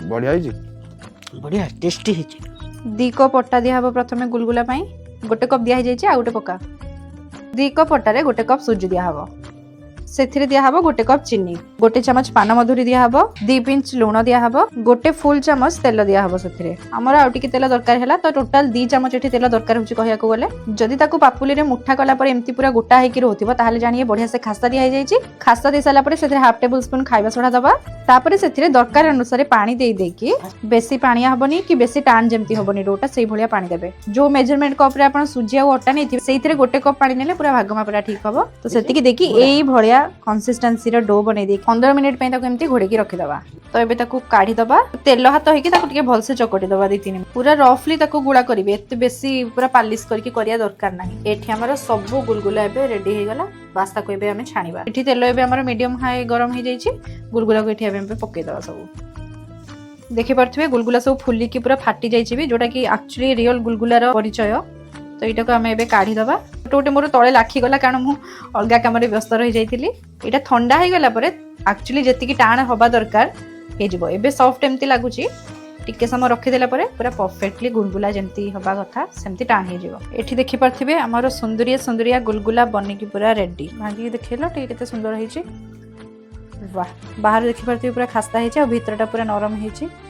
बढ़िया है जी। बढ़िया टेस्टी है। 2 कप अटा दिया हबो प्रथमे गुलगुला पई 1 कप दिया जाइए आ गोटे पका 2 कप अटारे 1 कप सूजी दिया हबो से दिया हबो 1 कप चीनी 1 चमच पान मधुरी दिया हबो 2 पिंच लूण दिया हबो 1 फुल चमच तेल दिया हबो से हमर आउ टिके तेल दरकार हैला तो टोटल 2 चमच एठी तेल दरकार होची कहया को गले जदी ताकू पापुली रे मुठा कला पर एम्ति पूरा गोटा हेकी रहथिबो ताहाले जानिए बढ़िया से खास्ता दिया जाइए खास्ता दे साला पर से हाफ टेबल स्पून खाइबा सोडा दबा तापर से दरकार अनुसार पानी दे देकी बेसी पानी हबनी कि बेसी टान जेमती हबनी रोटा सेई भलिया पानी देबे जो मेजरमेंट कप रे आपण सुजी आ अटा नै सेइथिरे 1 कप पानी नेले पूरा भागमा पूरा ठीक हबो तो सेतिकी देखि एई भलिया कंसिस्टेंसी रो डो बनै दे 15 मिनिट पे ताको एम्ति घोड़े की रखि दबा तो एबे ताको काढी दबा तेल हाथ हेकी ताको टिके भलसे चकटी दबा 2-3 मिनिट पूरा रफली ताको गुळा करिवे एते बेसी पूरा पालिश करके करिया दरकार नाही एठी हमर सब गुलगुला एबे रेडी हे गला पास्ता को एबे हमें छाणीबा एठी तेल एबे हमर मीडियम हाई गरम हे जाईची गुलगुला को एठी एबे पके दबा सब देखि परथबे गुलगुला सब फुल्ली की पूरा फाटी जाईची भी जोटा कि एक्चुअली रियल गुलगुला रो परिचय तो एटा को हमें एबे काढी दबा टोटे मोर तळे लाखी गला कारण मु अलगा काम रे व्यस्त रहि जाईतिली एटा ठंडा हे गला परे एक्चुअली जेति की टाण होबा दरकार हे जिवो एबे सॉफ्ट एम्ति लागुची टिके समय रखी देला परे पूरा परफेक्टली गुलगुला जेमती हबा कथा सेमती टाण हे जिवो एठी देखि परथिबे हमर सुंदरिया गुलगुला बनि की पूरा रेडी भागी देखिलो टे केते सुंदर हेची वाह बाहर देखि परथिबे पूरा खास्ता हेची आ भीतरटा पूरा नरम हेची।